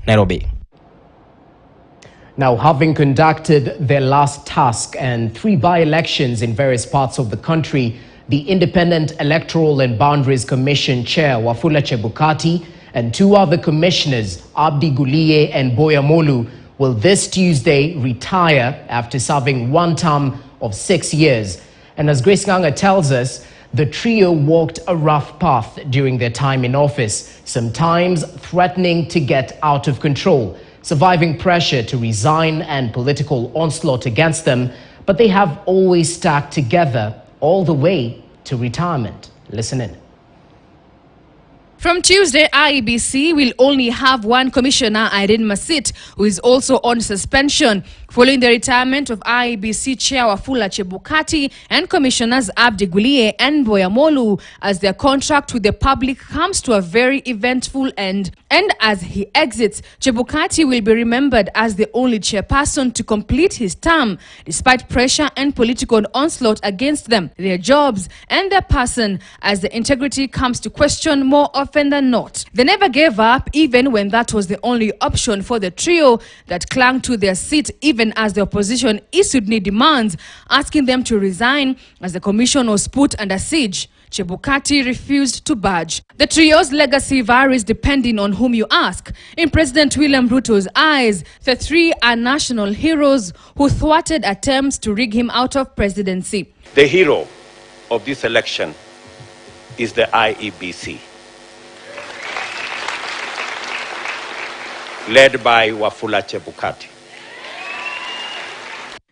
Nairobi. Now, having conducted their last task and 3 by-elections in various parts of the country, the Independent Electoral and Boundaries Commission Chair Wafula Chebukati and 2 other commissioners, Abdi Guliye and Boyamolu, will this Tuesday retire after serving 1 term of 6 years. And as Grace Nganga tells us, the trio walked a rough path during their time in office, sometimes threatening to get out of control, surviving pressure to resign and political onslaught against them, but they have always stuck together all the way to retirement. Listen in. From Tuesday, IEBC will only have 1 commissioner, Irene Masit, who is also on suspension, following the retirement of IEBC Chair Wafula Chebukati and Commissioners Abdi Guliye and Boyamolu, as their contract with the public comes to a very eventful end. And as he exits, Chebukati will be remembered as the only chairperson to complete his term, despite pressure and political onslaught against them, their jobs, and their person, as the integrity comes to question more often than not. They never gave up, even when that was the only option for the trio that clung to their seat, even as the opposition issued new demands, asking them to resign as the commission was put under siege. Chebukati refused to budge. The trio's legacy varies depending on whom you ask. In President William Ruto's eyes, the 3 are national heroes who thwarted attempts to rig him out of presidency. The hero of this election is the IEBC, led by Wafula Chebukati.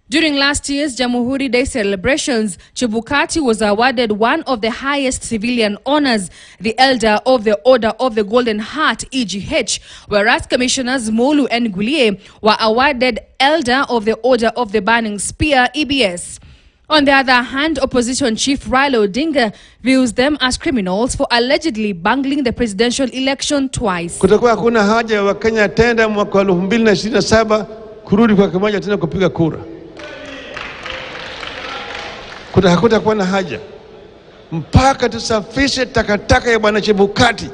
During last year's Jamhuri Day celebrations, Chebukati was awarded one of the highest civilian honors, the Elder of the Order of the Golden Heart, EGH, whereas Commissioners Molu and Guliye were awarded Elder of the Order of the Burning Spear, EBS. On the other hand, opposition chief Raila Odinga views them as criminals for allegedly bungling the presidential election twice. Kutakuwa hakuna haja ya Wakenya tenda mwaka 2027 kurudi kwa kimoja tena kupiga kura. Hakutakuwa na haja mpaka tusafishe takataka ya bwana Chebukati.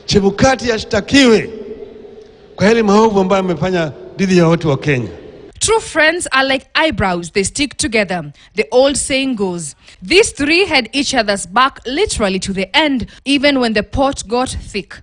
Chebukati ashtakiwe kwa yale maovu ambayo amefanya dhidi ya watu wa Kenya. True friends are like eyebrows, they stick together. The old saying goes. These 3 had each other's back literally to the end, even when the pot got thick.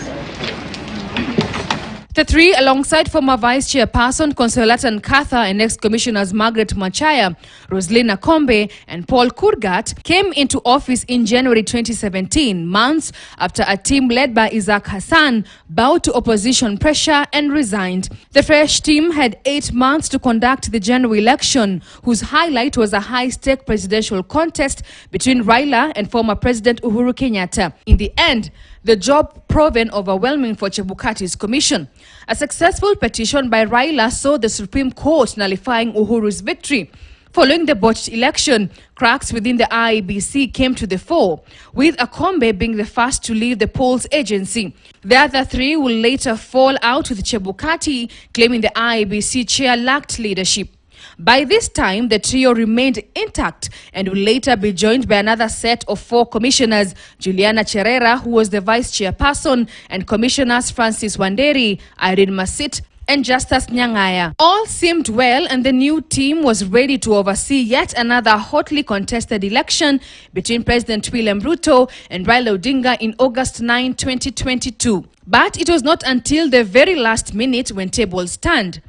The 3, alongside former Vice Chairperson Consolata Nkatha and ex-commissioners Margaret Machaya, Roslina Kombe and Paul Kurgat, came into office in January 2017, months after a team led by Isaac Hassan bowed to opposition pressure and resigned. The fresh team had 8 months to conduct the general election, whose highlight was a high-stake presidential contest between Raila and former President Uhuru Kenyatta. In the end, the job proven overwhelming for Chebukati's commission. A successful petition by Raila saw the Supreme Court nullifying Uhuru's victory. Following the botched election, cracks within the IEBC came to the fore, with Akombe being the first to leave the polls agency. The other 3 will later fall out with Chebukati, claiming the IEBC chair lacked leadership. By this time, the trio remained intact and will later be joined by another set of 4 commissioners, Juliana Cherera, who was the vice chairperson, and commissioners Francis Wanderi, Irene Masit, and Justus Nyangaya. All seemed well, and the new team was ready to oversee yet another hotly contested election between President William Ruto and Raila Odinga in August 9, 2022. But it was not until the very last minute when tables turned.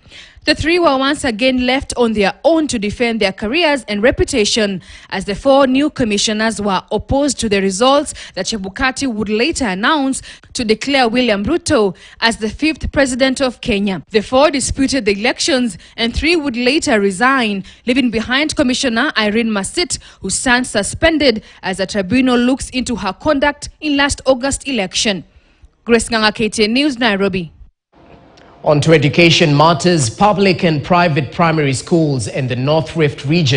The 3 were once again left on their own to defend their careers and reputation, as the 4 new commissioners were opposed to the results that Chebukati would later announce to declare William Ruto as the 5th president of Kenya. The 4 disputed the elections, and 3 would later resign, leaving behind Commissioner Irene Masit, who stands suspended as a tribunal looks into her conduct in last August election. Grace Nganga, KTN News, Nairobi. On to education matters, public and private primary schools in the North Rift region